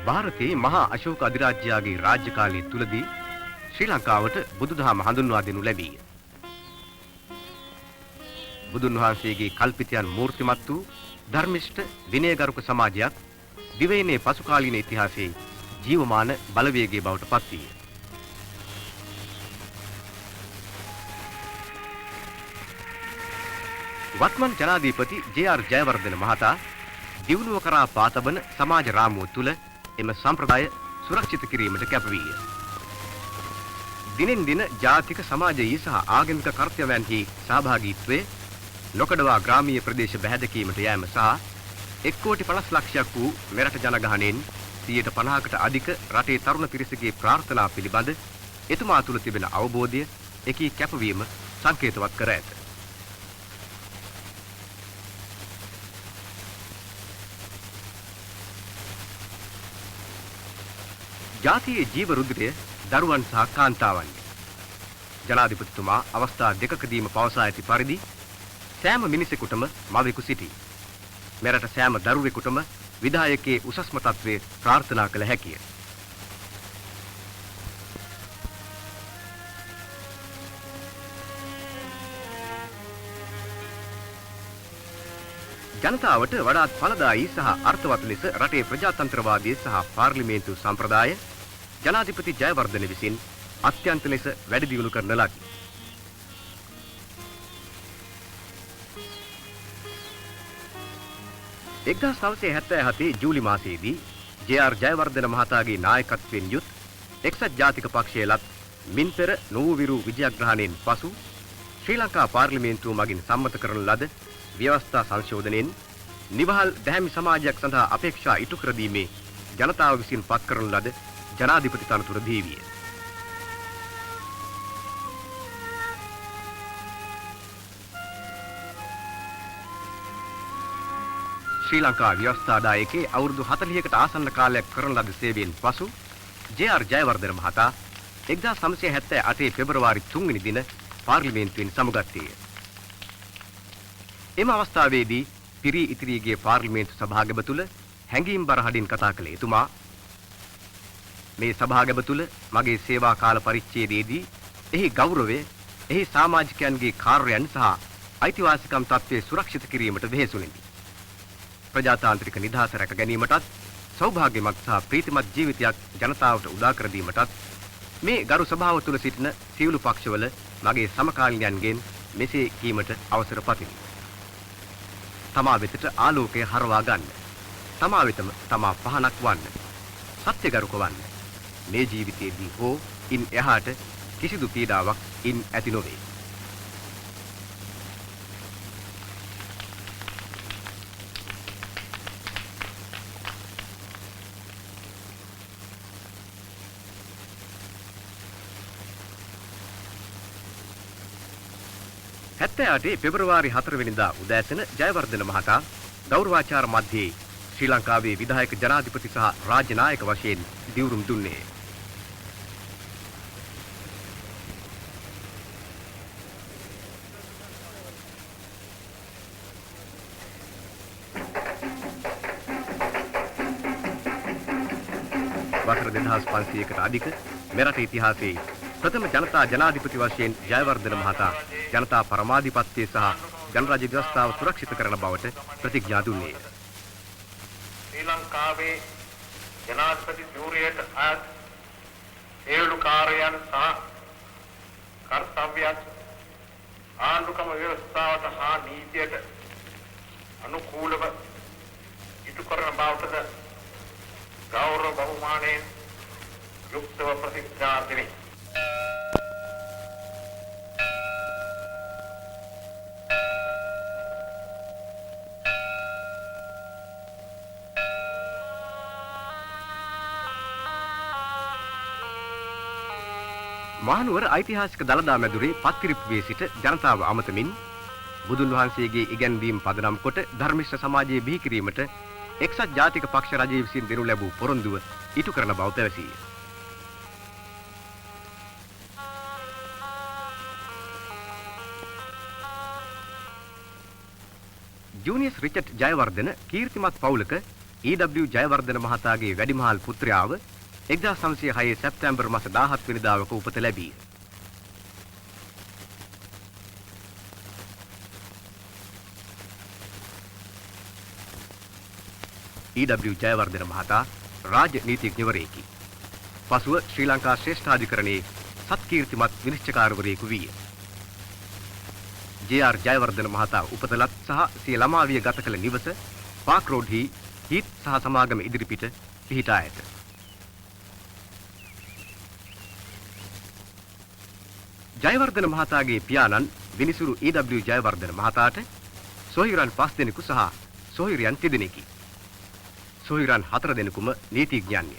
ಭಾರತයේ මහා අශෝක අධිරාජ්‍යයාගේ රාජ්‍ය කාලය තුලදී ශ්‍රී ලංකාවට බුදුදහම හඳුන්වා දෙනු ලැබීය. බුදුන් වහන්සේගේ කල්පිතයන් මූර්තිමත් වූ ධර්මිෂ්ඨ විනයගරුක සමාජයක් දිවයිනේ පසු කාලීන ඉතිහාසයේ ජීවමාන බලවේගයේ බවට පත් විය. වත්මන් ජනාධිපති ජේ.ආර්. ජයවර්ධන මහතා දියුණුව කරා පාතබන සමාජ රාමුව තුල එම සම්ප්‍රදාය සුරක්ෂිත කිරීමට කැප වීය. දිනෙන් දින ජාතික සමාජීය සහ ආගමික කර්තව්‍යයන්හි සහභාගීත්වය නොකඩවා ග්‍රාමීය ප්‍රදේශ බැහැදකීමට යෑම සහ 1,50,00,000ක් වූ මෙරට ජනගහනයෙන් 50%කට අධික රටේ තරුණ පිරිසගේ ප්‍රාර්ථනා පිළිබඳ එතුමා තුල තිබෙන අවබෝධය එකී කැපවීම සංකේතවත් කර ඇත. ජාතියේ ජීව රුධිරය දරුවන් සහ කාන්තාවන්ගේ ජනාධිපතිතුමා අවස්ථා දෙකකදීම පවසා ඇති පරිදි සෑම මිනිසෙකුටම මවෙකු සිටී. මෙරට සෑම දරුවෙකුටම විධායකයේ උසස්ම තත්ත්වයේ ප්‍රාර්ථනා කළ හැකිය. ජනතාවට වඩාත් ඵලදායී සහ අර්ථවත් ලෙස රටේ ප්‍රජාතන්ත්‍රවාදී සහ පාර්ලිමේන්තු සම්ප්‍රදාය ජනාධිපති ජයවර්ධන විසින් අත්‍යන්ත ලෙස වැඩි දියුණු කරන ලදී. එක්දහස් 1977 ජූලි මාසයේදී ජේ.ආර්. ජයවර්ධන මහතාගේ නායකත්වයෙන් යුත් එක්සත් ජාතික පක්ෂයේ ලත් මින් පෙර නොවූ විජයග්‍රහණයෙන් පසු ශ්‍රී ලංකා පාර්ලිමේන්තුව මගින් සම්මත කරන ලද ව්‍යවස්ථා සංශෝධනයෙන් නිවහල් දැහැමි සමාජයක් සඳහා අපේක්ෂා ඉටු කර දීමේ ජනතාව විසින් පත් කරන ලද ජනාධිපති තනතුර දී විය. ශ්‍රී ලංකා ව්‍යවස්ථාදායකේ අවුරුදු 40කට ආසන්න කාලයක් කරන ලද සේවයෙන් පසු ජේ.ආර්. ජයවර්ධන මහතා 1978 පෙබරවාරි 3 වෙනි දින පාර්ලිමේන්තුවෙන් සමුගත්තේය. එම අවස්ථාවේදී පිරී ඉතිරී ගිය පාර්ලිමේන්තු සභාගම තුල හැඟීම් බර හදින් කතා කළ එතුමා මේ සභාගම තුල මගේ සේවා කාල පරිච්ඡේදයේදී එහි ගෞරවය, එහි සමාජිකයන්ගේ කාර්යයන් සහ අයිතිවාසිකම් තත්ත්වයේ සුරක්ෂිත කිරීමට වෙහෙසුණෙමි. ප්‍රජාතාන්ත්‍රික නිදහස රැක ගැනීමටත් සෞභාග්‍යමත් සහ ප්‍රීතිමත් ජීවිතයක් ජනතාවට උදා කර දීමටත් මේ ගරු සභාව තුල සිටින සියලු පක්ෂවල මගේ සමකාලීනයන්ගෙන් මෙසේ කීමට අවසර පතිමි. තමා වෙතට ආලෝකය හරවා ගන්න. තමා වෙතම තමා පහනක් වන්න. සත්‍යගරුක වන්න. මේ ජීවිතයේදී හෝ ඉන් එහාට කිසිදු පීඩාවක් ඉන් ඇති නොවේ. පෙබරවාරි 4 වෙනිදා උදෑසන ජයවර්ධන මහතා ගෞරවාචාර මැදයේ ශ්‍රී ලංකාවේ විධායක ජනාධිපති සහ රාජ්‍ය නායක වශයෙන් දිවුරුම් දුන්නේ. වසර 2500කට අධික මෙරට ඉතිහාසයේ ප්‍රථම ජනතා ජනාධිපති වශයෙන් ජයවර්ධන මහතා ජනතා පරමාධිපත්‍යය සහ ජනරාජ්‍ය ව්‍යවස්ථාව සුරක්ෂිත කරන බවට ප්‍රතිඥා දුන්නේය. ශ්‍රී ලංකාවේ ජනාධිපති ධූරයට අයත් සියලු කාර්යයන් සහ කර්තව්‍යයන් ආණ්ඩුක්‍රම ව්‍යවස්ථාවට හා නීතියට අනුකූලව ඉටු කරන බවටද ගෞරව බහුමානයෙන් යුක්තව ප්‍රතිඥා දෙමි. මහනුවර ඓතිහාසික දළදා මැදුරේ පත්තිරිප්පුවේ සිට ජනතාව අමතමින් බුදුන් වහන්සේගේ ඉගැන්වීම් පදනම් කොට ධර්මිෂ්ඨ සමාජයේ බිහි කිරීමට එක්සත් ජාතික පක්ෂ රජය විසින් දෙනු ලැබූ පොරොන්දුව ඉටු කරන බව පැවසීය. ජූනියස් රිචඩ් ජයවර්ධන කීර්තිමත් පවුලක E.W. ජයවර්ධන මහතාගේ වැඩිමහල් පුත්‍රයාව 1906 සැප්තැම්බර් මාස 17 වෙනිදාවක උපත ලැබීය. E.W. ජයවර්ධන මහතා රාජනීතිඥවරයෙකි. පසුව ශ්‍රී ලංකා ශ්‍රේෂ්ඨාධිකරණයේ සත්කීර්තිමත් විනිශ්චයකාරවරයෙකු විය. J.R. ජයවර්ධන මහතා උපතලත් සහ සිය ළමාවිය ගත කළ නිවස පාක් රෝඩ්හි හිත් සහ සමාගම ඉදිරිපිට පිහිටා ඇත. ජයවර්ධන මහතාගේ පියාණන් විනිසුරු E.W. ජයවර්ධන මහතාට සොහිරන් 5 දෙනෙකු සහ සොහිරියන් 3 දෙනෙකි. සොහිරන් 4 දෙනෙකුම නීතිඥයන්ය.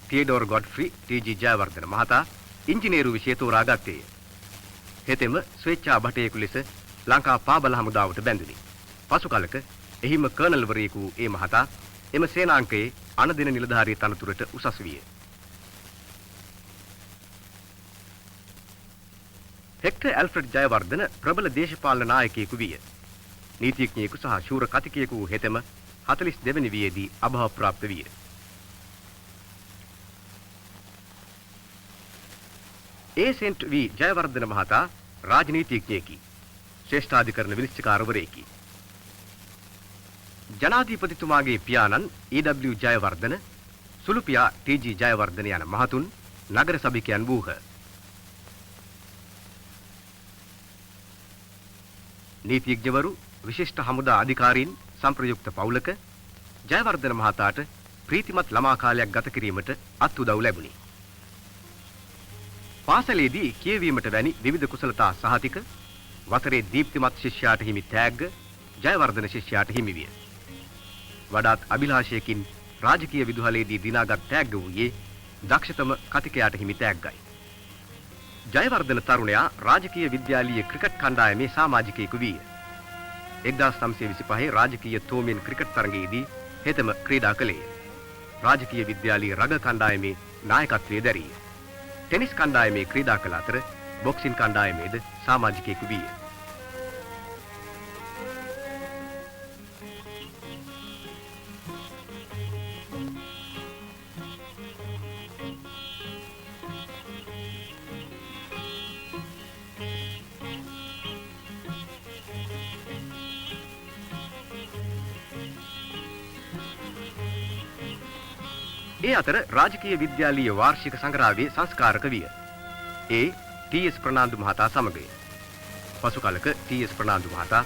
තියඩෝර් ගොඩ්ෆ්‍රි T.G. ජයවර්ධන මහතා ඉංජිනේරු විෂය තෝරාගත්තේය. හෙතෙම ස්වේච්ඡා භටයෙකු ලෙස ලංකා පාබල හමුදාවට බැඳුනි. පසු කලක එහිම කර්නල්වරයෙකු ඒ මහතා එම සේනාංකයේ අනදින නිලධාරී තනතුරට උසස් විය. හෙක්ටර් ඇල්ෆ්‍රඩ් ජයවර්ධන ප්‍රබල දේශපාලන නායකයෙකු විය. නීතිඥයෙකු සහ ශූර කතිකයෙකු හෙතෙම 42 වෙනි වියේදී අභාව ප්‍රාප්ත විය. ඒ.සෙන්ට් වී ජයවර්ධන මහතා රාජනීතිඥයෙකි. ශ්‍රේෂ්ඨාධිකරණ විනිශ්චයකාරවරයෙකි. ජනාධිපතිතුමාගේ පියාණන් E.W. ජයවර්ධන සුළු පියා T.G. ජයවර්ධන යන මහතුන් නගර සභිකයන් වූහ. නීතිඥවරු විශිෂ්ට හමුදා අධිකාරීන් සම්ප්‍රයුක්ත පවුලක ජයවර්ධන මහතාට ප්‍රීතිමත් ළමා කාලයක් ගත කිරීමට අත්උදව් ලැබුණි. පාසලේදී කියවීමට වැනි විවිධ කුසලතා සහතික වසරේ දීප්තිමත් ශිෂ්‍යයාට හිමි තෑග්ග ජයවර්ධන ශිෂ්‍යයාට හිමි විය. වඩාත් අභිලාෂයකින් රාජකීය විදුහලේදී දිනාගත් තෑග්ග වූයේ දක්ෂතම කතිකයාට හිමි තෑග්ගයි. ජයවර්ධන තරුණයා රාජකීය විද්‍යාලීය ක්‍රිකට් කණ්ඩායමේ සමාජිකයෙකු විය. 1925 රාජකීය තෝමෙන් ක්‍රිකට් තරගයේදී හෙතම ක්‍රීඩා කළේය. රාජකීය විද්‍යාලීය රග කණ්ඩායමේ නායකත්වයේ දැරීය. ටෙනිස් කණ්ඩායමේ ක්‍රීඩා කළ අතර බොක්සින් කණ්ඩායමේද සමාජිකයෙකු විය. ඒ අතර රාජකීය විද්‍යාලීය වාර්ෂික සංග්‍රහයේ සංස්කාරක විය. ඒ ටී.එස්. ප්‍රනාන්දු මහතා සමගය. පසු කලක ටී.එස්. ප්‍රනාන්දු මහතා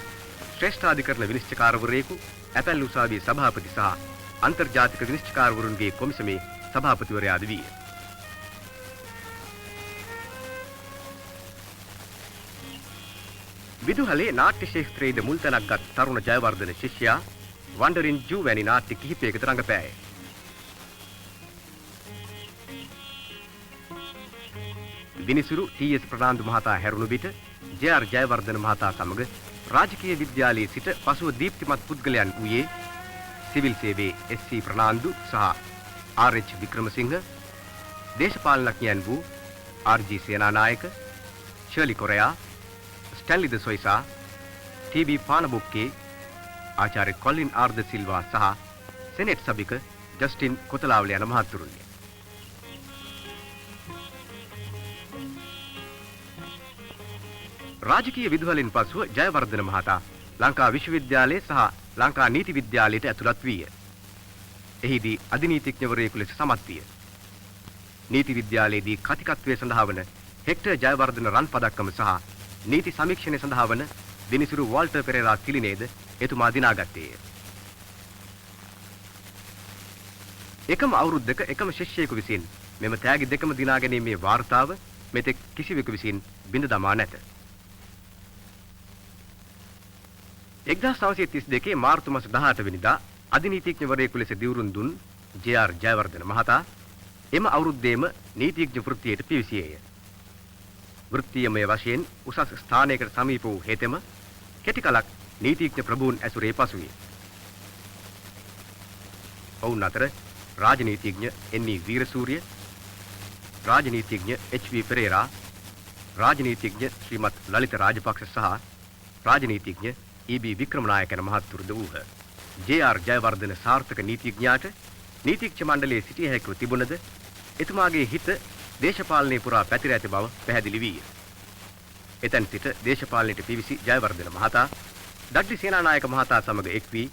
ශ්‍රේෂ්ඨාධිකරණ විනිශ්චයකාරවරයෙකු, ඇපැල් උසාවියේ සභාපති සහ අන්තර්ජාතික විනිශ්චයකාරවරුන්ගේ කොමිසමේ සභාපතිවරයාද විය. විදුහලේ නාට්‍ය ශාස්ත්‍රයේද මුල් තැනක් ගත් තරුණ ජයවර්ධන ශිෂ්‍යයා වන්ඩරින් ජූ වැනි නාට්‍ය කිහිපයකට රඟපෑය. විනිසුරු ටී.එස්. ප්‍රනාන්දු මහතා හැරුණු විට J.R. ජයවර්ධන මහතා සමග රාජකීය විද්‍යාලයේ සිට පසුව දීප්තිමත් පුද්ගලයන් වූයේ සිවිල් සේවයේ S.C. ප්‍රනාන්දු සහ R.H. වික්‍රමසිංහ, දේශපාලනඥයන් වූ R.G. සේනානායක, ශර්ලි කොරයා, ස්ටැන්ලි ද සොයිසා, T.B. පානබුක්කේ, ආචාර්ය කොලින් ආර් ද සිල්වා සහ සෙනෙට් සභික ජස්ටින් කොතලාවල යන මහතුරුන්ය. රාජකීය විදුහලෙන් පසුව ජයවර්ධන මහතා ලංකා විශ්වවිද්‍යාලයේ සහ ලංකා නීති විද්‍යාලයට ඇතුළත් විය. එහිදී අධිනීතිඥවරයෙකු ලෙස සමත් විය. නීති විද්‍යාලයේදී කතිකත්වයේ සඳහා වන හෙක්ටර් ජයවර්ධන රන් පදක්කම සහ නීති සමීක්ෂණය සඳහා වන දිනිසුරු වෝල්ටර් පෙරේරා තිලිනේද එතුමා දිනාගත්තේය. එකම අවුරුද්දක එකම ශිෂ්‍යයෙකු විසින් මෙම තෑගි දෙකම දිනා ගැනීමේ වාර්තාව මෙතෙක් කිසිවෙකු විසින් බිඳ දමා නැත. 1932 මාර්තු මාස 18 වෙනිදා අධිනීතිඥවරයෙකු ලෙස දිවුරුම් දුන් J.R. ජයවර්ධන මහතා එම අවුරුද්දේම නීතිඥ වෘත්තියට පිවිසියේය. වෘත්තීයමය වශයෙන් උසස් ස්ථානයකට සමීප වූ හෙතෙම කෙටි කලක් නීතිඥ ප්‍රභූන් ඇසුරේ පසුවිය. ඔවුන් අතර රාජනීතිඥ N.E. වීරසූරිය, රාජනීතිඥ H.V. පෙරේරා, රාජනීතිඥ ශ්‍රීමත් ලලිත රාජපක්ෂ සහ රාජනීතිඥ E.B. වික්‍රමනායක යන මහත්තුරුද වූහ. ජේ.ආර්. ජයවර්ධන සාර්ථක නීතිඥයාට නීතිඥ මණ්ඩලයේ සිටිය හැකිව තිබුණද එතුමාගේ හිත දේශපාලනයේ පුරා පැතිර ඇති බව පැහැදිලි වීය. එතැන් සිට දේශපාලනයට පිවිසි ජයවර්ධන මහතා ඩඩ්ලි සේනානායක මහතා සමග එක් වී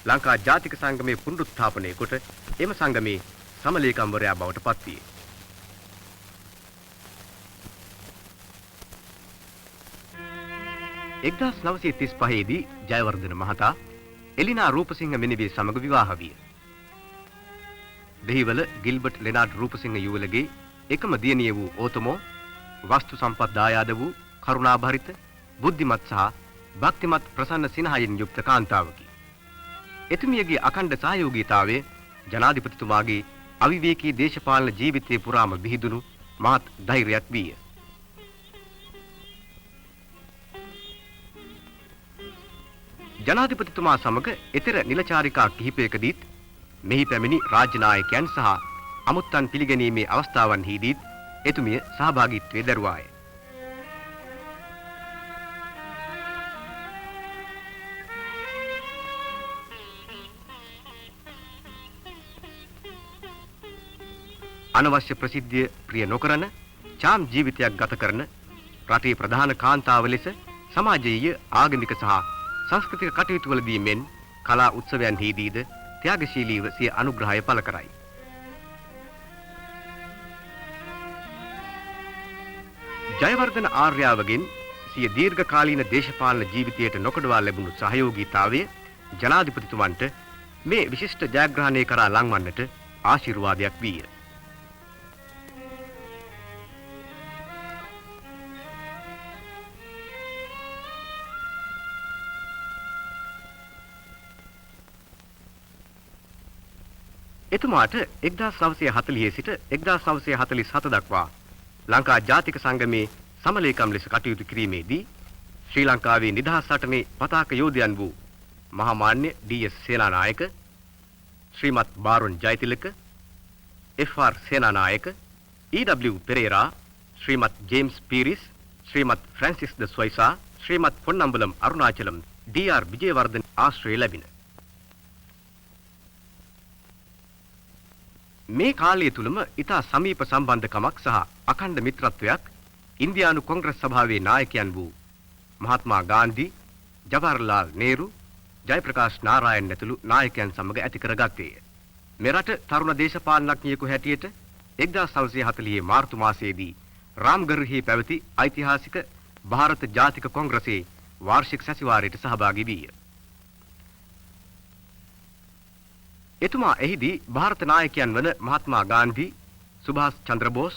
ලංකා ජාතික සංගමයේ පුනරුත්ථාපනය කොට එම සංගමේ සමලේකම්වරයා බවට පත් විය. එක්දහස් 935 දී ජයවර්ධන මහතා එලිනා රූපසිංහ මෙනිවිය සමග විවාහ විය. දෙහිවල ගිල්බර්ට් ලෙනාඩ් රූපසිංහ යුවලගේ එකම දියණිය වූ ඕතමෝ වස්තු සම්පත් දායාද වූ කරුණාභරිත බුද්ධිමත් සහ භක්තිමත් ප්‍රසන්න සිනහයෙන් යුක්ත කාන්තාවකි. එතුමියගේ අඛණ්ඩ සහයෝගීතාවය ජනාධිපතිතුමාගේ අවිවේකී දේශපාලන ජීවිතයේ පුරාම විහිදුණු මහත් ධෛර්යයක් විය. ජනාධිපතිතුමා සමග එතර නිලචාරිකා කිහිපයකදීත් මෙහි පැමිණි රාජ්‍ය නායකයන් සහ අමුත්තන් පිළිගැනීමේ අවස්ථාවන්හිදීත් එතුමිය සහභාගීත්වයේ දරුවාය. අනවශ්‍ය ප්‍රසිද්ධිය ප්‍රිය නොකරන චාම් ජීවිතයක් ගත කරන රටේ ප්‍රධාන කාන්තාව ලෙස සමාජීය ආගමික සහ සංස්කෘතික කටයුතු වලදී මෙන් කලා උත්සවයන්හිදීද ත්‍යාගශීලීව සිය අනුග්‍රහය පළ කරයි. ජයවර්ධන ආර්යාවගෙන් සිය දීර්ඝකාලීන දේශපාලන ජීවිතයට නොකඩවා ලැබුණු සහයෝගීතාවය ජනාධිපතිතුමන්ට මේ විශිෂ්ට ජයග්‍රහණය කරා ලංවන්නට ආශිර්වාදයක් විය. එතුමාට 1940 සිට 1947 දක්වා ලංකා ජාතික සංගමේ සමලේකම් ලෙස කටයුතු කිරීමේදී ශ්‍රී ලංකාවේ නිදහස් සටනේ පතාක යෝධයන් වූ මහාමාන්‍ය ඩී.එස්. සේනානායක, ශ්‍රීමත් Baron Jayatilaka, F R. Senanayake, E W. Perera, ශ්‍රීමත් ජේම්ස් පීරිස්, ශ්‍රීමත් ෆ්‍රැන්සිස් ද සොයිසා, ශ්‍රීමත් පොන්නම්බලම් අරුණාචලම්, ඩී.ආර්. විජේවර්ධන ආශ්‍රය ලැබින. මේ කාලය තුලම ඉතා සමීප සම්බන්ධකමක් සහ අඛණ්ඩ මිත්‍රත්වයක් ඉන්දියානු කොංග්‍රස් සභාවේ නායකයන් වූ මහත්මා ගාන්ධි, ජවහර්ලාල් නේරු, ජයප්‍රකාශ් නාරායන් ඇතුළු නායකයන් සමග ඇති කරගත්තේය. මෙරට තරුණ දේශපාලනඥයෙකු හැටියට 1940 මාර්තු මාසයේදී රාම්ගර්හි පැවති ඓතිහාසික ಭಾರತ ජාතික කොංග්‍රසයේ වාර්ෂික සැසිවාරයට සහභාගී විය. එතුමා එහිදී ಭಾರತ නායකයන් වන මහත්මා ගාන්ධි, සුභාෂ් චන්ද්‍ර බෝස්,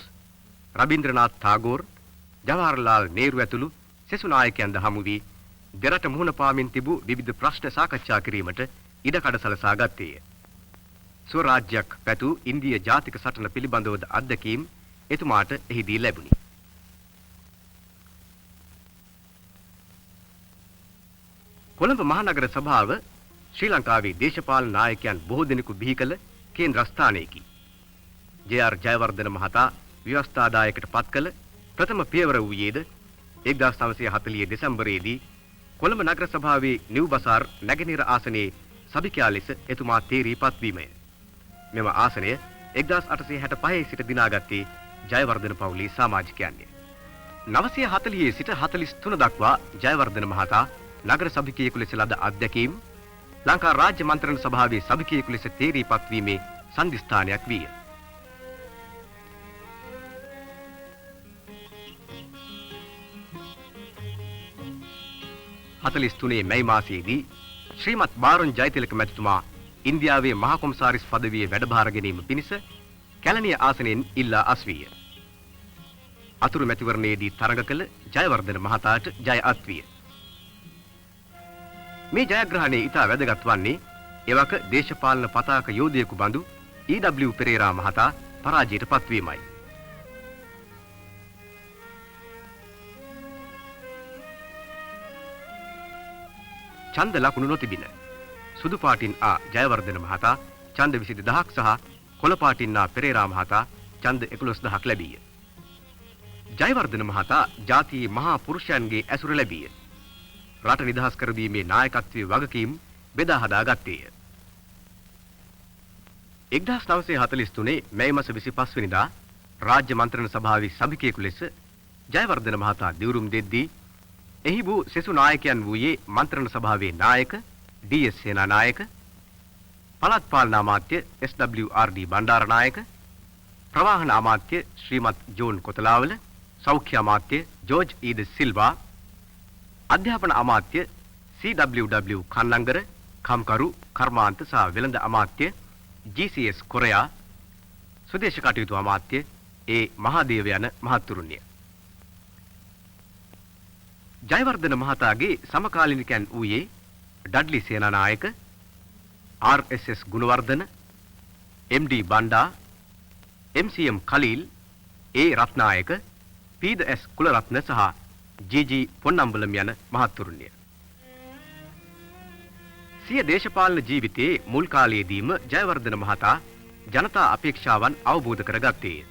රබින්ද්‍රනාත් ටාගෝර්, ජවහර්ලාල් නේරු ඇතුළු සෙසු නායකයන්ද හමු වී දෙරට මුහුණ පාමින් තිබූ විවිධ ප්‍රශ්න සාකච්ඡා කිරීමට ඉඩකඩ සලසා ගත්තේය. ස්වරාජ්‍යයක් පැතු ඉන්දිය ජාතික සටන පිළිබඳවද අත්දැකීම් එතුමාට එහිදී ලැබුණි. කොළඹ මහනගර සභාව ශ්‍රී ලංකාවේ දේශපාලන නායකයන් බොහෝ දෙනෙකු බිහි කළ කේන්ද්‍රස්ථානයකි. ජේ.ආර්. ජයවර්ධන මහතා ව්‍යවස්ථාදායකට පත් කළ ප්‍රථම පියවර වූයේද 1940 දෙසැම්බරයේදී කොළඹ නගර සභාවේ නිව් බසාර් නැගෙනහිර ආසනයේ සභිකයා ලෙස එතුමා තේරී පත්වීමය. මෙම ආසනය 1865 සිට දිනාගත්තේ ජයවර්ධන පවුලේ සමාජිකයන්ය. 940 සිට 43 දක්වා ජයවර්ධන මහතා නගර සභිකයෙකු ලෙස ලද අත්දැකීම් ලංකා රාජ්‍ය මන්ත්‍රණ සභාවේ සභිකයෙකු ලෙස තේරී පත්වීමේ සන්ධිස්ථානයක් විය. හතලිස්තුනේ මැයි මාසයේදී ශ්‍රීමත් බාරොන් ජයතිලක මැතිතුමා ඉන්දියාවේ මහා කොමසාරිස් පදවියේ වැඩභාර ගැනීම පිණිස කැලණිය ආසනයෙන් ඉල්ලා අස්විය. අතුරු මැතිවරණයේදී තරඟ කළ ජයවර්ධන මහතාට ජය අත්විය. මේ ජයග්‍රහණය ඉතා වැදගත් වන්නේ එවක දේශපාලන පතාක යෝධයෙකු බඳු ඊ.ඩබ්ලිව්. පෙරේරා මහතා පරාජයට පත්වීමයි. ඡන්ද ලකුණු නොතිබින සුදු පාටින් ආ ජයවර්ධන මහතා ඡන්ද 22000ක් සහ කොළ පාටින් ආ පෙරේරා මහතා ඡන්ද 11000ක් ලැබීය. ජයවර්ධන මහතා ජාතියේ මහා පුරුෂයන්ගේ ඇසුර ලැබීය. රට නිදහස් කර දීමේ නායකත්වයේ වගකීම් බෙදා හදාගත්තේය. 1943 මැයි මාස 25 වෙනිදා රාජ්‍ය මන්ත්‍රණ සභාවේ සභිකයෙකු ලෙස ජයවර්ධන මහතා දිවුරුම් දෙද්දී එහි වූ සෙසු නායකයන් වූයේ මන්ත්‍රණ සභාවේ නායක ඩී.එස්. සේනානායක, පළාත් පාලන අමාත්‍ය එස්.ඩබ්ලිව්.ආර්.ඩී. බණ්ඩාරනායක, ප්‍රවාහන අමාත්‍ය ශ්‍රීමත් ජෝන් කොතලාවල, සෞඛ්‍ය අමාත්‍ය ජෝර්ජ් ඊ.ද සිල්වා, අධ්‍යාපන අමාත්‍ය සී.ඩබ්ලිව්.ඩබ්ලිව්. කන්නංගර, කම්කරු, කර්මාන්ත සහ වෙළඳ අමාත්‍ය ජී.සී.එස්. කොරයා, ස්වදේශ කටයුතු අමාත්‍ය ඒ මහාදේව යන මහත්තුරුන්ය. ජයවර්ධන මහතාගේ සමකාලීනිකයන් වූයේ Dudley Senanayake, ආර්.එස්.එස්. Gunawardena, MD. Banda, එම්.සී.එම්. Khalil, ඒ රත්නායක, පී.ද.එස්. කුලරත්න සහ ජී.ජී. පොන්නම්බලම් යන මහත්තුරුන්ය. සිය දේශපාලන ජීවිතයේ මුල් කාලයේදීම ජයවර්ධන මහතා ජනතා අපේක්ෂාවන් අවබෝධ කරගත්තේය.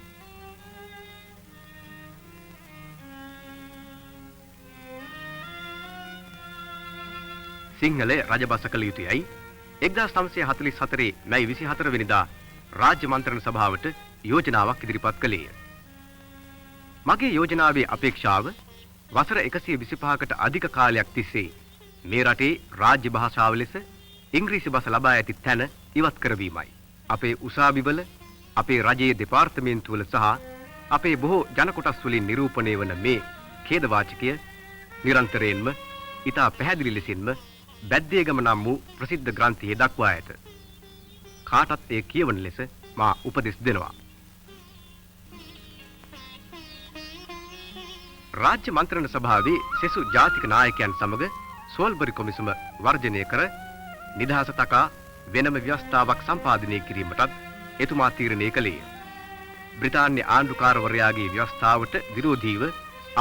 සිංහල රජබස කළ යුතුයයි 1944 මැයි 24 වෙනිදා රාජ්‍ය මන්ත්‍රණ සභාවට යෝජනාවක් ඉදිරිපත් කළේය. මගේ යෝජනාවේ අපේක්ෂාව වසර 125කට අධික කාලයක් තිස්සේ මේ රටේ රාජ්‍ය භාෂාව ලෙස ඉංග්‍රීසි භාෂ ලබා ඇති තැන ඉවත් කරවීමයි. අපේ උසාවිවල, අපේ රජයේ දෙපාර්තමේන්තුවල සහ අපේ බොහෝ ජන කොටස් වලින් නිරූපණය වන මේ ඛේදවාචකය නිරන්තරයෙන්ම ඉතා පැහැදිලි ලෙසින්ම බැද්දේගම නම් වූ ප්‍රසිද්ධ ග්‍රන්ථයේ දක්වා ඇත. කාටත් එය කියවන ලෙස මා උපදෙස් දෙනවා. රාජ්‍ය මන්ත්‍රණ සභාවේ සෙසු ජාතික නායකයන් සමග සෝල්බරි කොමිසම වර්ජනය කර නිදහස තකා වෙනම ව්‍යවස්ථාවක් සම්පාදනය කිරීමටත් එතුමා තීරණය කළේය. බ්‍රිතාන්‍ය ආණ්ඩුකාරවරයාගේ ව්‍යවස්ථාවට විරෝධීව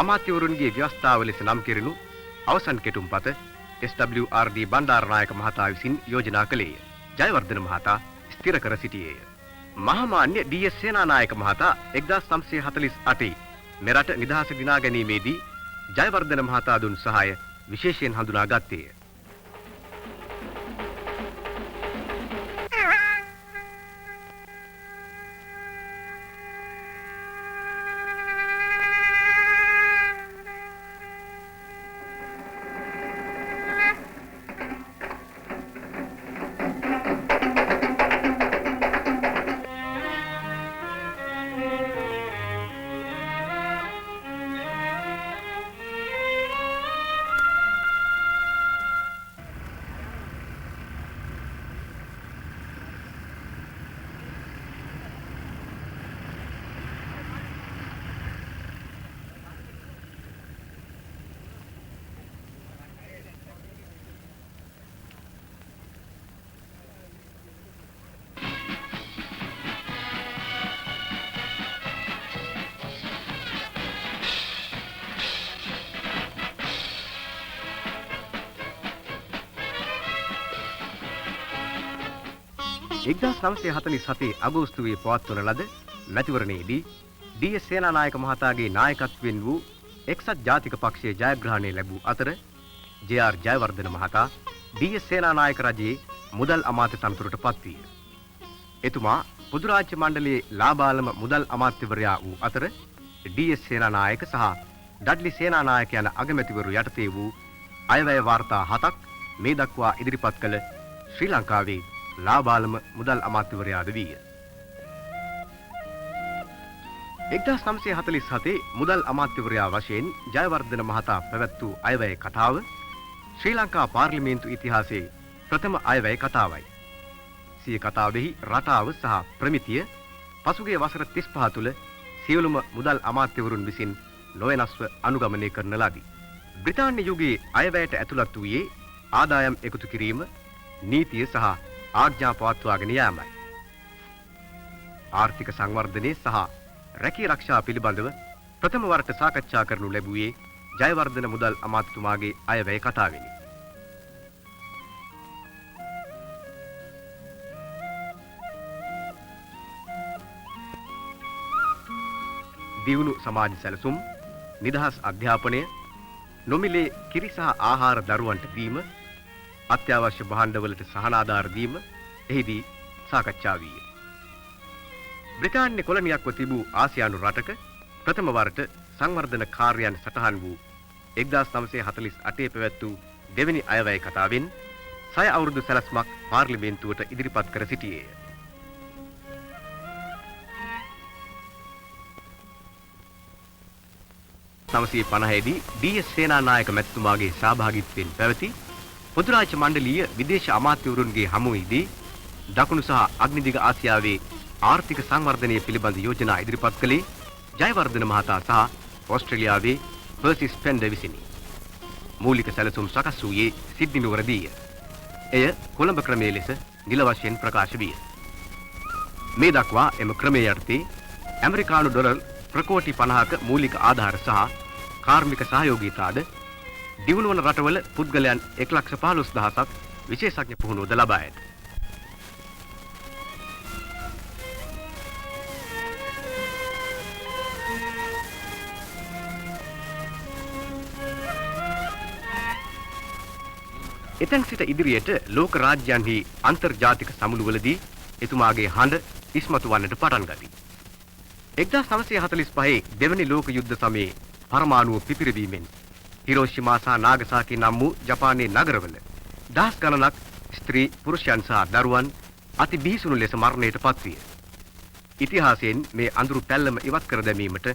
අමාත්‍යවරුන්ගේ ව්‍යවස්ථාව ලෙස නම් කෙරෙනු අවසන් කෙටුම්පත එස්.ඩබ්ලිව්.ආර්.ඩී. බණ්ඩාරනායක මහතා විසින් යෝජනා කළේය. ජයවර්ධන මහතා ස්ථිර කර සිටියේය. මහාමාන්‍ය ඩී.එස්. සේනානායක මහතා 1948 මෙරට නිදහස දිනා ගැනීමේදී ජයවර්ධන මහතා දුන් සහාය විශේෂයෙන් හඳුනා ගත්තේය. එක්දස් 947 අගෝස්තුවේ පවත්වන ලද මැතිවරණයේදී ඩී.එස්. සේනානායක මහතාගේ නායකත්වයෙන් වූ එක්සත් ජාතික පක්ෂයේ ජයග්‍රහණය ලැබූ අතර ජේ.ආර්. ජයවර්ධන මහතා ඩී.එස්. සේනානායක රජයේ මුදල් අමාත්‍ය තනතුරට පත්විය. එතුමා පොදු රාජ්‍ය මණ්ඩලයේ ලාබාලම මුදල් අමාත්‍යවරයා වූ අතර ඩී.එස්. සේනානායක සහ ඩඩ්ලි සේනානායක යන අගමැතිවරු යටතේ වූ අයවැය වාර්තා 7ක් මේ දක්වා ඉදිරිපත් කළ ශ්‍රී ලංකාවේ ලාබාලම මුදල් අමාත්‍යවරයාද වීය. 1947 මුදල් අමාත්‍යවරයා වශයෙන් ජයවර්ධන මහතා පැවැත් වූ අයවැය කතාව ශ්‍රී ලංකා පාර්ලිමේන්තු ඉතිහාසයේ ප්‍රථම අයවැය කතාවයි. සිය කතාවෙහි රටාව සහ ප්‍රමිතිය පසුගිය වසර 35 තුළ සියලුම මුදල් අමාත්‍යවරුන් විසින් නොවෙනස්ව අනුගමනය කරන ලදී. බ්‍රිතාන්‍ය යුගයේ අයවැයට ඇතුළත් වූයේ ආදායම් එකතු කිරීම, නීතිය සහ ආඥා පවත්වාගෙන යාමයි. ආර්ථික සංවර්ධනය සහ රැකී රක්ෂා පිළිබඳව ප්‍රථම වරට සාකච්ඡා කරනු ලැබුවේ ජයවර්ධන මුදල් අමාත්‍යතුමාගේ අයවැය කතාවෙනි. දියුණු සමාජ සැලසුම්, නිදහස් අධ්‍යාපනය, නොමිලේ කිරි සහ ආහාර දරුවන්ට දීම, අත්‍යවශ්‍ය භාණ්ඩවලට සහනාධාර දීම එහිදී සාකච්ඡා වීය. බ්‍රිතාන්‍ය කොලනියක්ව තිබූ ආසියානු රටක ප්‍රථම වරට සංවර්ධන කාර්යයන් සටහන් වූ 1948 පැවැත් වූ දෙවැනි අයවැය කතාවෙන් 6 අවුරුදු සැලැස්මක් පාර්ලිමේන්තුවට ඉදිරිපත් කර සිටියේය. 1950 දී ඩී.එස්. සේනානායක මැතිතුමාගේ සහභාගීත්වයෙන් පැවති පොදු රාජ්‍ය මණ්ඩලීය විදේශ අමාත්‍යවරුන්ගේ හමුවේදී දකුණු සහ අග්නිදිග ආසියාවේ ආර්ථික සංවර්ධනය පිළිබඳ යෝජනා ඉදිරිපත් කළේ ජයවර්ධන මහතා සහ ඕස්ට්‍රේලියාවේ පර්සි ස්පෙන්ඩර් විසිනි. මූලික සැලසුම් සකස් වූයේ සිඩ්නි නුවරදීය. එය කොළඹ ක්‍රමයේ ලෙස නිල වශයෙන් ප්‍රකාශ විය. මේ දක්වා එම ක්‍රමයේ යටතේ ඇමරිකානු ඩොලර් ප්‍රකෝටි 50ක මූලික ආධාර සහ කාර්මික සහයෝගීතාද දියුණු වන රටවල පුද්ගලයන් 1,15,000ක් විශේෂඥ පුහුණුවද ලබා ඇත. එතෙන් සිට ඉදිරියට ලෝක රාජ්‍යයන්හි අන්තර්ජාතික සමුළුවලදී එතුමාගේ හඬ ඉස්මතු වන්නට පටන් ගනී. 1945 දෙවැනි ලෝක යුද්ධ සමයේ පරමාණු පිපිරවීමෙන් හිරෝෂිමා සහ නාගසාකි නම් වූ ජපානයේ නගරවල දහස් ගණනක් ස්ත්‍රී පුරුෂයන් සහ දරුවන් අති බිහිසුණු ලෙස මරණයට පත්විය. ඉතිහාසයෙන් මේ අඳුරු පැල්ලම ඉවත් කර දැමීමට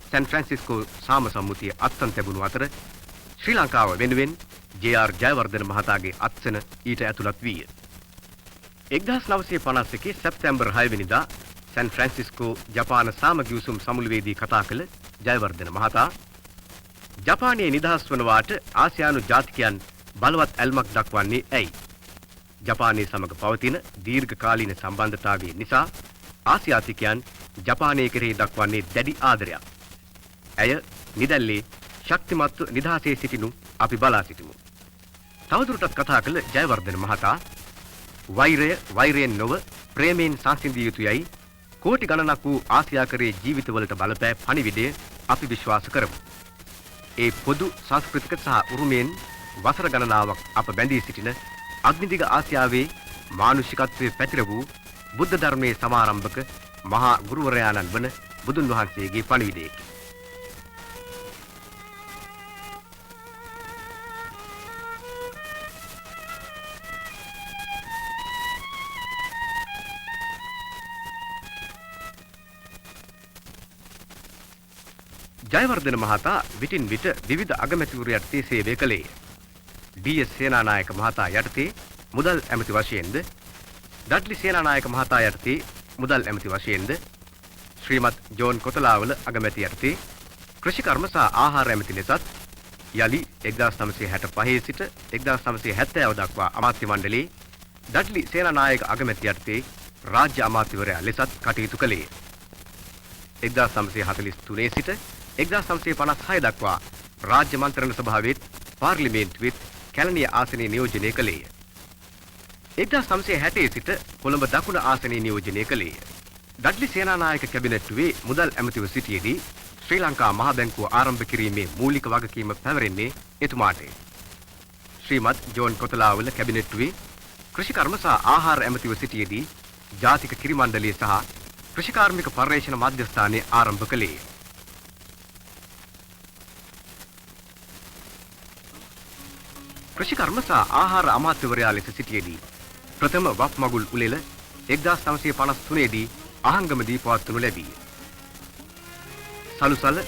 සෑන් ෆ්‍රැන්සිස්කෝ සාම සම්මුතිය අත්සන් තැබුණු අතර ශ්‍රී ලංකාව වෙනුවෙන් ජේ.ආර්. ජයවර්ධන මහතාගේ අත්සන ඊට ඇතුළත් වීය. 1951 සැප්තැම්බර් 6 වෙනිදා සෑන් ෆ්‍රැන්සිස්කෝ ජපාන සාමගි උසුම් සමුළුවේදී කතා කළ ජයවර්ධන මහතා ජපානයේ නිදහස් වනවාට ආසියානු ජාතිකයන් බලවත් ඇල්මක් දක්වන්නේ ඇයි? ජපානයේ සමග පවතින දීර්ඝකාලීන සම්බන්ධතාවය නිසා ආසියාතිකයන් ජපානයේ කෙරෙහි දක්වන්නේ දැඩි ආදරයක්. ඇය නිදැල්ලේ ශක්තිමත් නිදහසේ සිටිනු අපි බලා සිටිමු. තවදුරටත් කතා කළ ජයවර්ධන මහතා වෛරය වෛරයෙන් නොව ප්‍රේමයෙන් සංසිඳිය යුතුයයි කෝටි ගණනක් වූ ආසියාකරයේ ජීවිතවලට බලපෑ පණිවිඩය අපි විශ්වාස කරමු. ඒ පොදු සංස්කෘතික සහ උරුමයෙන් වසර ගණනාවක් අප බැඳී සිටින අග්නිදිග ආසියාවේ මානුෂිකත්වයේ පැතිර වූ බුද්ධ ධර්මයේ සමාරම්භක මහා ගුරුවරයාණන් වන බුදුන් වහන්සේගේ පණිවිඩයකි. ජයවර්ධන මහතා විටින් විට විවිධ අගමැතිවරු යටතේ සේවය කළේය. ඩී.එස්. සේනානායක මහතා යටතේ මුදල් ඇමති වශයෙන්ද, ඩඩ්ලි සේනානායක මහතා යටතේ මුදල් ඇමති වශයෙන්ද, ශ්‍රීමත් ජෝන් කොතලාවල අගමැති යටතේ කෘෂිකර්ම සහ ආහාර ඇමති ලෙසත් යලි 1965 සිට 1970 දක්වා අමාත්‍ය මණ්ඩලයේ ඩඩ්ලි සේනානායක අගමැති යටතේ රාජ්‍ය අමාත්‍යවරයා ලෙසත් කටයුතු කළේය. 1943 සිට 1956 දක්වා රාජ්‍ය මන්ත්‍රණ සභාවෙත් පාර්ලිමේන්තුවෙත් කැලණිය ආසනයේ නියෝජනය කළේය. 1960 සිට කොළඹ දකුණ ආසනයේ නියෝජනය කළේය. ඩඩ්ලි සේනානායක කැබිනට්ටුවේ මුදල් ඇමතිව සිටියේදී ශ්‍රී ලංකා මහ බැංකුව ආරම්භ කිරීමේ මූලික වගකීම පැවරෙන්නේ එතුමාටය. ශ්‍රීමත් ජෝන් කොතලාවල කැබිනට්ටුවේ කෘෂිකර්ම සහ ආහාර ඇමතිව සිටියේදී ජාතික කිරි මණ්ඩලය සහ කෘෂිකාර්මික පර්යේෂණ මධ්‍යස්ථානය ආරම්භ කළේය. කෘෂිකර්ම සහ ආහාර අමාත්‍යවරයා ලෙස සිටියේදී ප්‍රථම වප් මගුල් උළෙල 1953 දී අහංගමදී පවත්වනු ලැබීය. සලුසල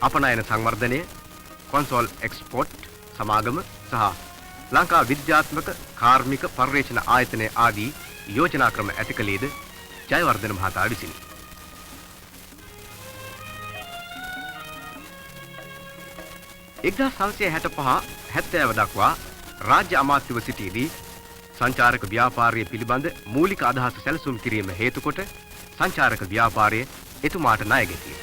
අපනයන සංවර්ධනය, කොන්සෝල් එක්ස්පෝර්ට් සමාගම සහ ලංකා විද්‍යාත්මක කාර්මික පර්යේෂණ ආයතනය ආදී යෝජනා ක්‍රම ඇති කළේද ජයවර්ධන මහතා විසිනි. එක්දා 1965 දක්වා රාජ්‍ය අමාත්‍යව සිටියේදී සංචාරක ව්‍යාපාරය පිළිබඳ මූලික අදහස සැලසුම් කිරීම හේතු කොට සංචාරක ව්‍යාපාරය එතුමාට ණය ගැතිය.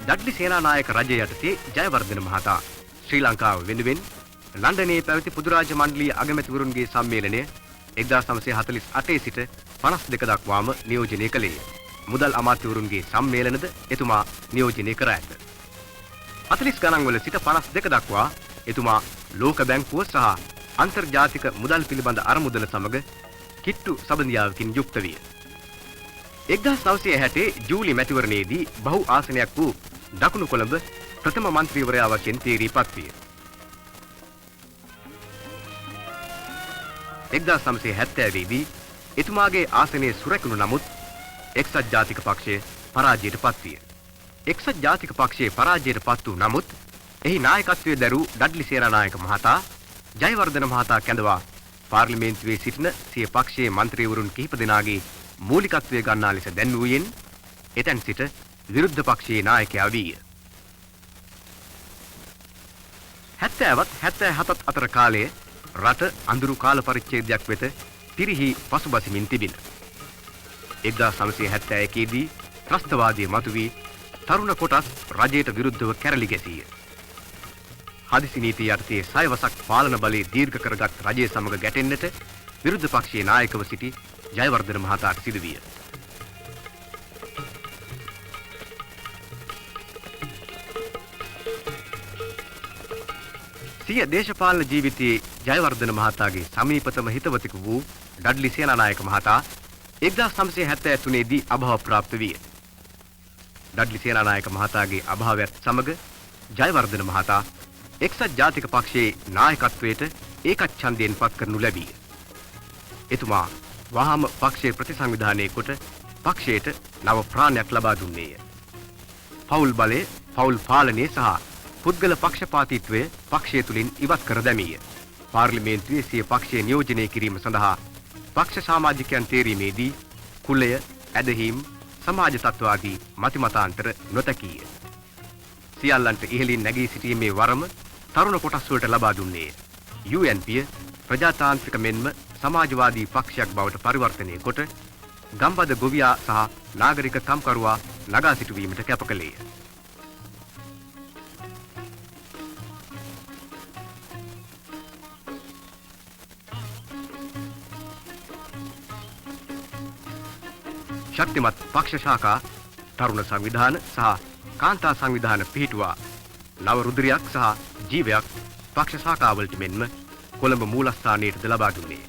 ඩඩ්ලි සේනානායක රජය යටතේ ජයවර්ධන මහතා ශ්‍රී ලංකාව වෙනුවෙන් ලන්ඩනයේ පැවති පොදු රාජ්‍ය මණ්ඩලීය අගමැතිවරුන්ගේ සම්මේලනය 1948 සිට 52 දක්වාම නියෝජනය කළේය. මුදල් අමාත්‍යවරුන්ගේ සම්මේලනද එතුමා නියෝජනය කර ඇත. 40 ගණන් වල සිට 52 දක්වා එතුමා ලෝක බැංකුව සහ අන්තර්ජාතික මුදල් පිළිබඳ අරමුදල සමග කිට්ටු සබඳියාවකින් යුක්ත විය. 1960 ජූලි මැතිවරණයේදී බහු ආසනයක් වූ දකුණු කොළඹ ප්‍රථම මන්ත්‍රීවරයා වශයෙන් තීරීපත් විය. 1970 දී එතුමාගේ ආසනයේ සුරැකුණු නමුත් එක්සත් ජාතික පක්ෂය පරාජයට පත් විය. එක්සත් ජාතික පක්ෂයේ පරාජයට පත් වූ නමුත් එහි නායකත්වයේ දරූ ඩඩ්ලි සේනානායක මහතා ජයවර්ධන මහතා කැඳවා පාර්ලිමේන්තුවේ සිටින සිය පක්ෂයේ මන්ත්‍රීවරුන් කිහිප දෙනාගේ මූලිකත්වය ගන්නා ලෙස දැන්වූයෙන් එතැන් සිට විරුද්ධ පක්ෂයේ නායකයා විය. 70ත් 77ත් අතර කාලයේ රට අඳුරු කාල පරිච්ඡේදයක් වෙත පිරිහි පසුබසිමින් තිබින. 1971 දී ත්‍රස්තවාදයේ මතුවී තරුණ කොටස් රජයට විරුද්ධව කැරලි ගැසීය. හදිසි නීතිය යටතේ 6 වසක් පාලන බලයේ දීර්ඝ කරගත් රජය සමග ගැටෙන්නට විරුද්ධ පක්ෂයේ නායකව සිටි ජයවර්ධන මහතාට සිදු විය. සිය දේශපාලන ජීවිතයේ ජයවර්ධන මහතාගේ සමීපතම හිතවතෙකු වූ ඩඩ්ලි සේනානායක මහතා 1973 දී අභාව ප්‍රාප්ත විය. ඩඩ්ලි සේනානායක මහතාගේ අභාවයත් සමග ජයවර්ධන මහතා එක්සත් ජාතික පක්ෂයේ නායකත්වයට ඒකත් ඡන්දයෙන් පත් කරනු ලැබිය. එතුමා වහාම පක්ෂයේ ප්‍රතිසංවිධානය කොට පක්ෂයට නව ප්‍රාණයක් ලබා දුන්නේය. පෞල් බලය, පෞල් පාලනය සහ පුද්ගල පක්ෂපාතීත්වය පක්ෂය තුලින් ඉවත් කර දැමීය. පාර්ලිමේන්තුවේ සිය පක්ෂය නියෝජනය කිරීම සඳහා පක්ෂ සමාජිකයන් තේරීමේදී කුලය, ඇදහිම්, සමාජ තත්ත්වාදී මතිමතාන්තර නොතකීය. සියල්ලන්ට ඉහළින් නැගී සිටීමේ වරම තරුණ කොටස් වලට ලබා දුන්නේය. UNP ප්‍රජාතාන්ත්‍රික මෙන්ම සමාජවාදී පක්ෂයක් බවට පරිවර්තනය කොට ගම්බද ගොවියා සහ නාගරික කම්කරුවා නගා සිටුවීමට කැප කළේය. ශක්තිමත් පක්ෂ ශාඛා තරුණ සංවිධාන සහ කාන්තා සංවිධාන පිහිටුවා නව රුධිරයක් සහ ජීවයක් පක්ෂ ශාඛාවලට මෙන්ම කොළඹ මූලස්ථානයටද ලබා දුන්නේය.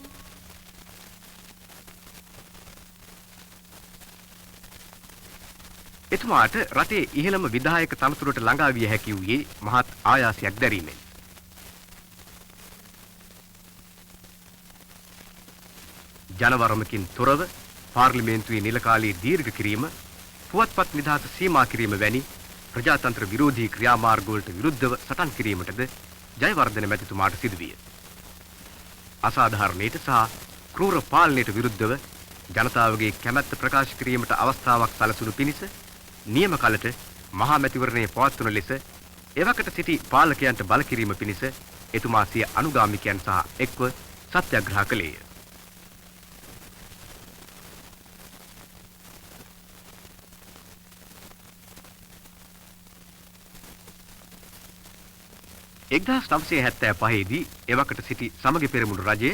එතුමාට රටේ ඉහළම විධායක තනතුරට ළඟා විය හැකි වූයේ මහත් ආයාසයක් දැරීමෙන්. ජනවරමකින් තොරව පාර්ලිමේන්තුවේ නිල කාලයේ දීර්ඝ කිරීම, පුවත්පත් නිදහස සීමා කිරීම වැනි ප්‍රජාතන්ත්‍ර විරෝධී ක්‍රියාමාර්ගවලට විරුද්ධව සටන් කිරීමටද ජයවර්ධන මැතිතුමාට සිදුවිය. අසාධාරණයට සහ ක්‍රූර පාලනයට විරුද්ධව ජනතාවගේ කැමැත්ත ප්‍රකාශ කිරීමට අවස්ථාවක් සැලසුණු පිණිස නියම කලට මහා මැතිවරණයේ පවත්වන ලෙස එවකට සිටි පාලකයන්ට බල කිරීම පිණිස එතුමා සිය අනුගාමිකයන් සහ එක්ව සත්‍යග්‍රහ කළේය. එක්දහස් 975 දී එවකට සිටි සමගි පෙරමුණු රජය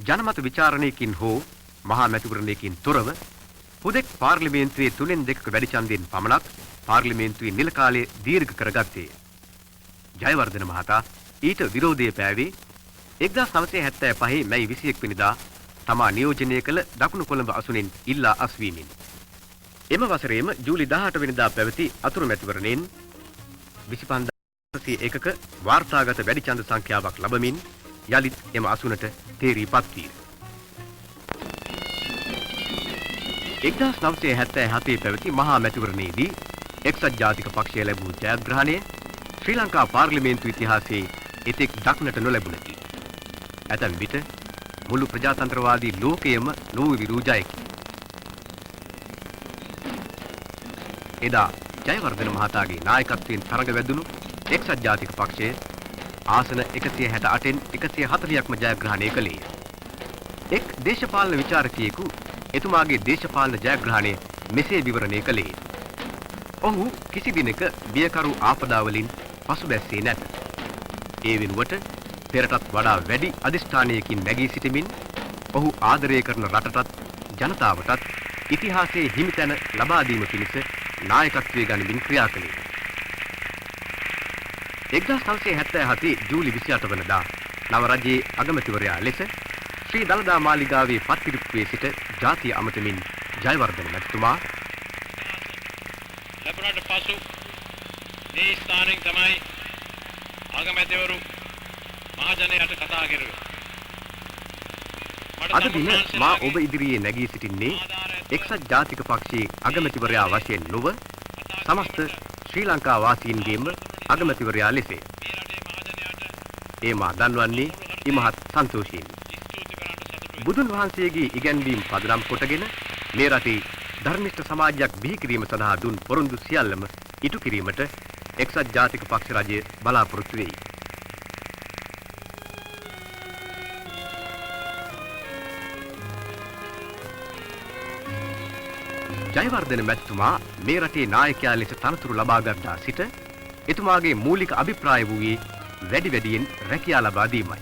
ජනමත විචාරණයකින් හෝ මහා මැතිවරණයකින් තොරව හුදෙක් පාර්ලිමේන්තුවේ 3/2ක වැඩි ඡන්දයෙන් පමණක් පාර්ලිමේන්තුවේ නිල කාලය දීර්ඝ කරගත්තේ. ජයවර්ධන මහතා ඊට විරෝධය පෑවේ 1975 මැයි 21 වෙනිදා තමා නියෝජනය කළ දකුණු කොළඹ අසුනෙන් ඉල්ලා අස්වීමෙන්. එම වසරේම ජූලි 18 වෙනිදා පැවති අතුරු මැතිවරණයෙන් 25,101ක වාර්තාගත වැඩි ඡන්ද සංඛ්‍යාවක් ලැබමින් යලිත් එම අසුනට තේරීපත් විය. 1977 පැවති මහා මැතිවරණයේදී එක්සත් ජාතික පක්ෂය ලැබූ ජයග්‍රහණය ශ්‍රී ලංකා පාර්ලිමේන්තු ඉතිහාසයේ එතෙක් දක්නට නොලැබුණකි. ඇතැම් විට මුළු ප්‍රජාතන්ත්‍රවාදී ලෝකයේම නොවිරු ජයකි. එදා ජයවර්ධන මහතාගේ නායකත්වයෙන් තරඟ වැදුණු එක්සත් ජාතික පක්ෂය ආසන 168න් 140ක්ම ජයග්‍රහණය කළේය. එක් දේශපාලන විචාරකයෙකු එතුමාගේ දේශපාලන ජයග්‍රහණය මෙසේ විවරණය කළේ. ඔහු කිසි දිනක බියකරු ආපදාවලින් පසුබැස්සේ නැත. ඒ වෙනුවට පෙරටත් වඩා වැඩි අධිෂ්ඨානයකින් නැගී සිටමින් ඔහු ආදරය කරන රටටත් ජනතාවටත් ඉතිහාසයේ හිමිතැන ලබා දීම පිණිස නායකත්වයේ ගනිමින් ක්‍රියා කළේ. 1977 ජූලි 28 වනදා නව රජයේ අගමැතිවරයා ලෙස ශ්‍රී දළදා මාලිගාවේ පත්තිරිප්පුවේ සිට ජාතිය අමතමින් ජයවර්ධන මැතිතුමා ලැබුණාට පසු මේ ස්ථානයෙන් තමයි අගමැතිවරු මහජනයාට කතා කරුවේ. අද දින මා ඔබ ඉදිරියේ නැගී සිටින්නේ එක්සත් ජාතික පක්ෂයේ අගමැතිවරයා වශයෙන් නොව සමස්ත ශ්‍රී ලංකා වාසීන්ගේම අගමැතිවරයා ලෙසය. ඒ මා දන්වන්නේ ඉමහත් සන්තෝෂයෙන්. බුදුන් වහන්සේගේ ඉගැන්වීම් පදනම් කොටගෙන මේ රටේ ධර්මිෂ්ඨ සමාජයක් බිහි කිරීම සඳහා දුන් පොරොන්දු සියල්ලම ඉටු කිරීමට එක්සත් ජාතික පක්ෂ රජය බලාපොරොත්තු වෙයි. ජයවර්ධන මැතිතුමා මේ රටේ නායකයා ලෙස තනතුරු ලබා ගත්තා සිට එතුමාගේ මූලික අභිප්‍රාය වූයේ වැඩි වැඩියෙන් රැකියා ලබා දීමයි.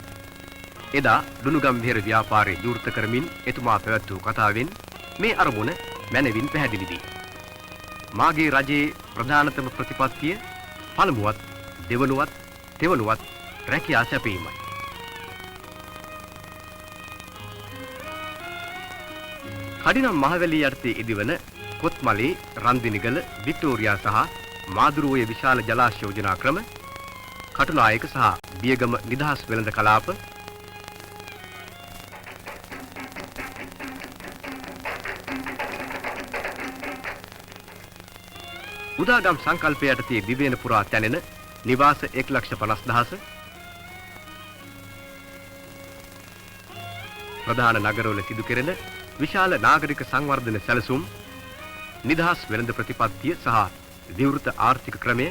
එදා දුනුගම්භීර ව්‍යාපාරය විවෘත කරමින් එතුමා පැවැත් වූ කතාවෙන් මේ අරමුණ මැනවින් පැහැදිලි වේ. මාගේ රජයේ ප්‍රධානතම ප්‍රතිපත්තිය පළමුවත් දෙවනුවත් තෙවනුවත් රැකියා සැපීමයි. කඩිනම් මහවැලිය යටතේ ඉදිවන කොත්මලේ රන්දිනිගල වික්ටෝරියා සහ මාදුරුවේ විශාල ජලාශ යෝජනා ක්‍රම කටුනායක සහ බියගම නිදහස් වෙළඳ කලාප උදාගම් සංකල්ප යටතේ දිවයින පුරා තැනෙන නිවාස 1,50,000 ප්‍රධාන නගරවල සිදු කෙරෙන විශාල නාගරික සංවර්ධන සැලසුම් නිදහස් වෙළඳ ප්‍රතිපත්තිය සහ විවෘත ආර්ථික ක්‍රමය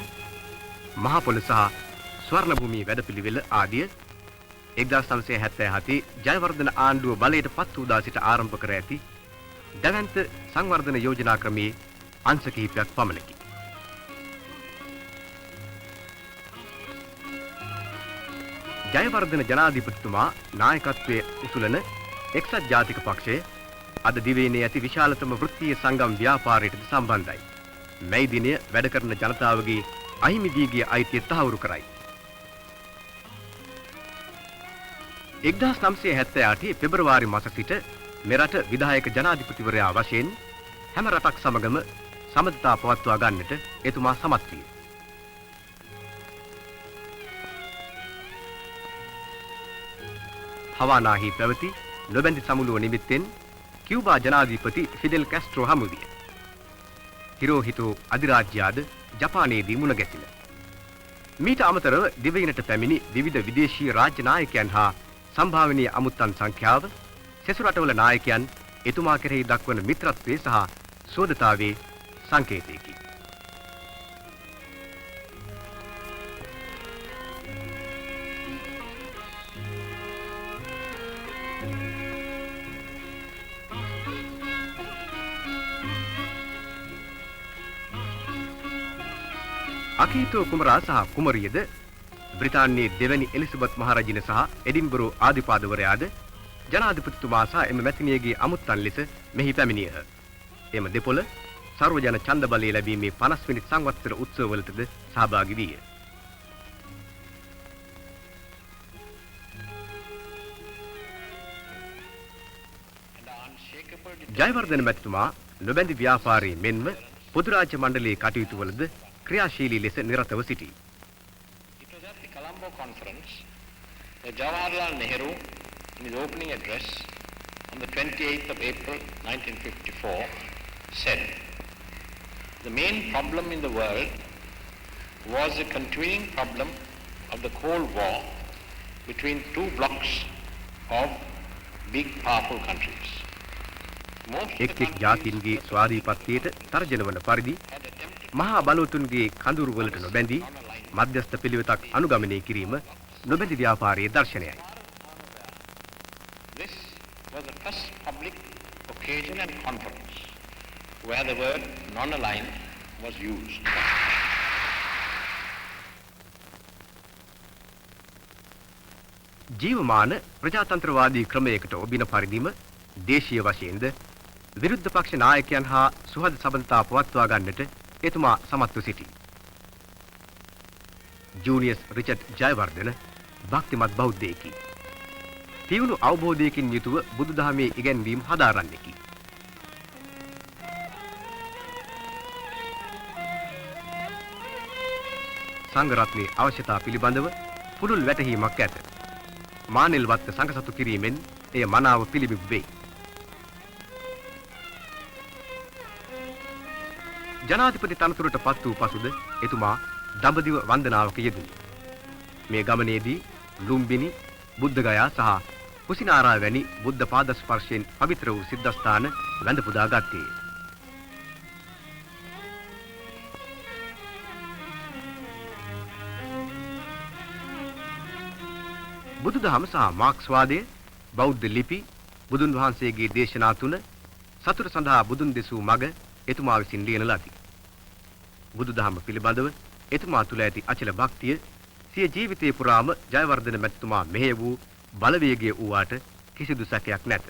මහ පොළ සහ ස්වර්ණ භූමියේ වැඩපිළිවෙල ආදිය 1977 ජයවර්ධන ආණ්ඩුව බලයට පත් වූ දා සිට ආරම්භ කර ඇති දැවැන්ත සංවර්ධන යෝජනා ක්‍රමයේ අංශ කිහිපයක් පමණකි. ජයවර්ධන ජනාධිපතිතුමා නායකත්වයේ උසුලන එක්සත් ජාතික පක්ෂය අද දිවයිනේ ඇති විශාලතම වෘත්තීය සංගම් ව්‍යාපාරයට සම්බන්ධයි. මේ දිනය වැඩ කරන ජනතාවගේ අහිමි දී ගිය අයිතිය තහවුරු කරයි. 1978 පෙබරවාරි මාස සිට මෙරට විධායක ජනාධිපතිවරයා වශයෙන් හැම රටක් සමගම සමගතා පවත්වා ගන්නට එතුමා සමත් විය. හවානාහි පැවති නොබැඳි සමුළුව නිමිත්තෙන් කියුබා ජනාධිපති ෆිදෙල් කැස්ට්‍රෝ හමු විය. හිරෝහිතෝ අධිරාජ්‍යයාද ජපානයේදී මුණ ගැසිණ. මීට අමතරව දිවයිනට පැමිණි විවිධ විදේශීය රාජ්‍ය නායකයන් හා සම්භාවනීය අමුත්තන් සංඛ්‍යාව සෙසු රටවල නායකයන් එතුමා කෙරෙහි දක්වන මිත්‍රත්වයේ සහ සෝදතාවේ සංකේතයකි. අකීතෝ කුමරා සහ කුමරියද බ්‍රිතාන්‍යයේ දෙවැනි එලිසබෙත් මහරජින සහ එඩින්බරෝ ආදිපාදවරයාද ජනාධිපතිතුමා සහ එම මැතිනියගේ අමුත්තන් ලෙස මෙහි පැමිණියහ. එම දෙපොළ සර්වජන ඡන්ද බලය ලැබීමේ 50 වෙනි සංවත්සර උත්සවවලටද සහභාගී විය. ජයවර්ධන මැතිතුමා නොබැඳි ව්‍යාපාරයේ මෙන්ම පොදු රාජ්‍ය මණ්ඩලයේ කටයුතු වලද ක්‍රියාශීලී ලෙස නිරතව සිටී. It was at the Colombo conference that Jawaharlal Nehru, in his opening address on the 28th of April 1954, said, "The main problem in the world was the continuing problem of the Cold War between two blocks of big powerful countries." එක් එක් ජාතීන්ගේ ස්වාධීනපත්තියට තර්ජන වන පරිදි මහා බලවතුන්ගේ කඳුරු වලට නොබැඳී මධ්‍යස්ථ පිළිවෙතක් අනුගමනය කිරීම නොබැඳි ව්‍යාපාරයේ දර්ශනයයි. This was the first public occasion and conference where the word non-aligned was used. ජීවමාන ප්‍රජාතන්ත්‍රවාදී ක්‍රමයකට ඔබින පරිදිම දේශීය වශයෙන්ද විරුද්ධ පක්ෂ නායකයන් හා සුහද සබඳතා පවත්වා ගන්නට එතුමා සමත්ව සිටී. ජූනියස් රිචඩ් ජයවර්ධන භක්තිමත් බෞද්ධයෙකි. තියුණු අවබෝධයකින් යුතුව බුදුදහමේ ඉගැන්වීම් හදාරන්නෙකි. සංඝරත්නයේ අවශ්‍යතා පිළිබඳව පුළුල් වැටහීමක් ඇත. මානෙල්වත්ත සංඝසතු කිරීමෙන් එය මනාව පිළිබිඹු වෙයි. ජනාධිපති තනතුරට පත් වූ පසුද එතුමා දඹදිව වන්දනාවක යෙදුණි. මේ ගමනේදී ලුම්බිනි, බුද්ධගයා සහ කුසිනාරා වැනි බුද්ධ පාද ස්පර්ශයෙන් පවිත්‍ර වූ සිද්ධාස්ථාන වැඳ පුදා ගත්තේ. බුදුදහම සහ මාක්ස්වාදය, බෞද්ධ ලිපි, බුදුන් වහන්සේගේ දේශනා තුන සතුට සඳහා බුදුන් දෙසූ මඟ එතුමා විසින් ලියන ලදී. බුදුදහම පිළිබඳව එතුමා තුළ ඇති අචල භක්තිය සිය ජීවිතයේ පුරාම ජයවර්ධන මැතිතුමා මෙහෙය වූ බලවේගය වූාට කිසිදු සැකයක් නැත.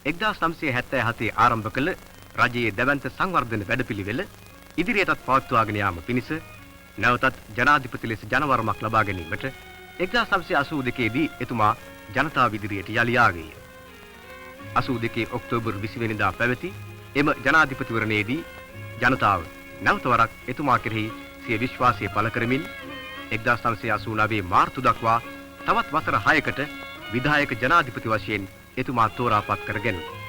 1977 ආරම්භ කළ රජයේ දැවැන්ත සංවර්ධන වැඩපිළිවෙල ඉදිරියටත් පවත්වාගෙන යාම පිණිස නැවතත් ජනාධිපති ලෙස ජනවරමක් ලබා ගැනීමට 1982 දී එතුමා ජනතාව ඉදිරියට යලි ආවේය. 82 ඔක්තෝබර් 20 වෙනිදා පැවති එම ජනාධිපතිවරණයේදී ජනතාව නැවත වරක් එතුමා කෙරෙහි සිය විශ්වාසය පළ කරමින් 1989 මාර්තු දක්වා තවත් වසර 6කට විධායක ජනාධිපති වශයෙන් එතුමා තෝරාපත් කරගැනුණා.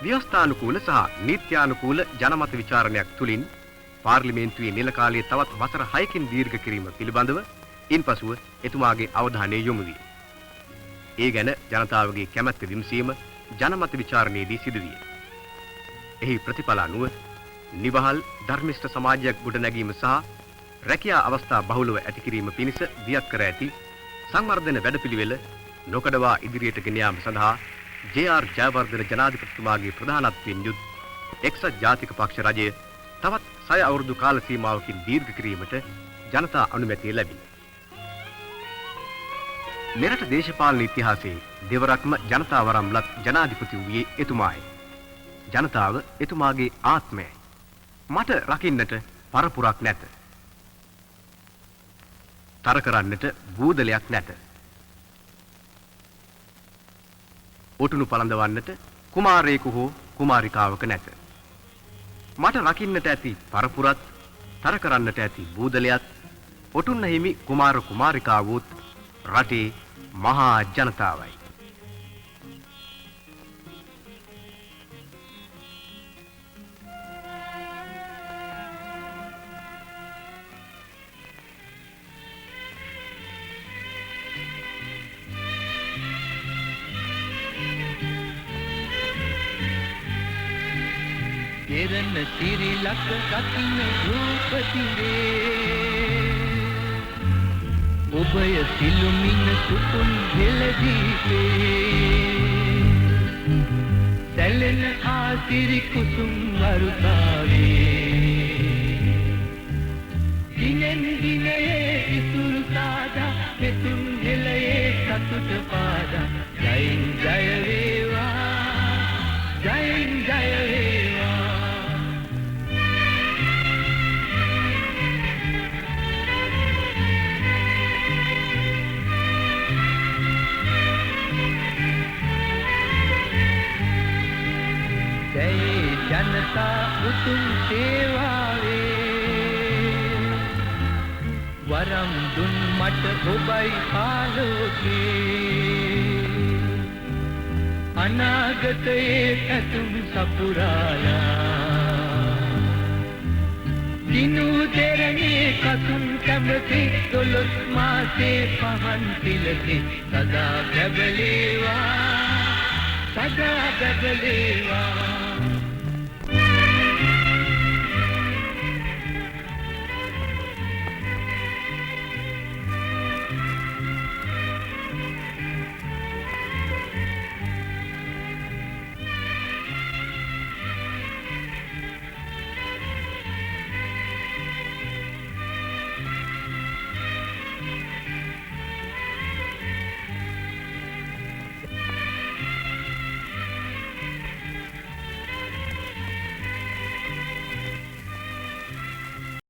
ව්‍යවස්ථානුකූල සහ නීත්‍යානුකූල ජනමත විචාරණයක් තුලින් පාර්ලිමේන්තුවේ නිල කාලයේ තවත් වසර 6කින් දීර්ඝ කිරීම පිළිබඳව ඉන්පසුව එතුමාගේ අවධානය යොමු විය. ඒ ගැන ජනතාවගේ කැමැත්ත විමසීම ජනමත විචාරණයේදී සිදු විය. එහි ප්‍රතිඵල අනුව නිවහල් ධර්මිෂ්ඨ සමාජයක් ගොඩනැගීම සහ රැකියා අවස්ථා බහුලව ඇති කිරීම පිණිස දියත් කර ඇති සංවර්ධන වැඩපිළිවෙල නොකඩවා ඉදිරියට ගෙන යාම සඳහා ජේ.ආර්. ජයවර්ධන ජනාධිපතිතුමාගේ ප්‍රධානත්වයෙන් යුත් එක්සත් ජාතික පක්ෂ රජය තවත් 6 අවුරුදු කාල සීමාවකින් දීර්ඝ කිරීමට ජනතා අනුමැතිය ලැබිණි. මෙරට දේශපාලන ඉතිහාසයේ දෙවරක්ම ජනතා වරම් ලත් ජනාධිපති වූයේ එතුමායි. ජනතාව එතුමාගේ ආත්මයයි. මට රකින්නට පරපුරක් නැත. තර කරන්නට බූදලයක් නැත. ඔටුනු පළඳවන්නට කුමාරයෙකු හෝ කුමාරිකාවක නැත. මට රකින්නට ඇති පරපුරත් තර කරන්නට ඇති බූදලයත් ඔටුන්න හිමි කුමාර කුමාරිකාවොත් රටේ මහා ජනතාවයි. එරණ සිරිලක රකින්න රූපතිවේ ඔබය සිළුමින සුකුන් හෙළදීපේ සැලෙන ආසිරි කුසුම් වරුතාවේ දිනෙන් දිනේ ඉසුරු සාදා මෙතුන් හෙළයේ සතුට පාදා ජයෙන් ජය වේවා ජයෙන් ජය වේවා. ජනතා උතුම් සේවාවේ වරම් දුන් මට ඔබයි ආලෝකේ අනාගතයේ ඇතුම් සපුරාලා දිනු දෙරණේ කසුන් කැමති 12 මාසේ පහන් පිලති සදා බැබලේවා සදා බැබලේවා.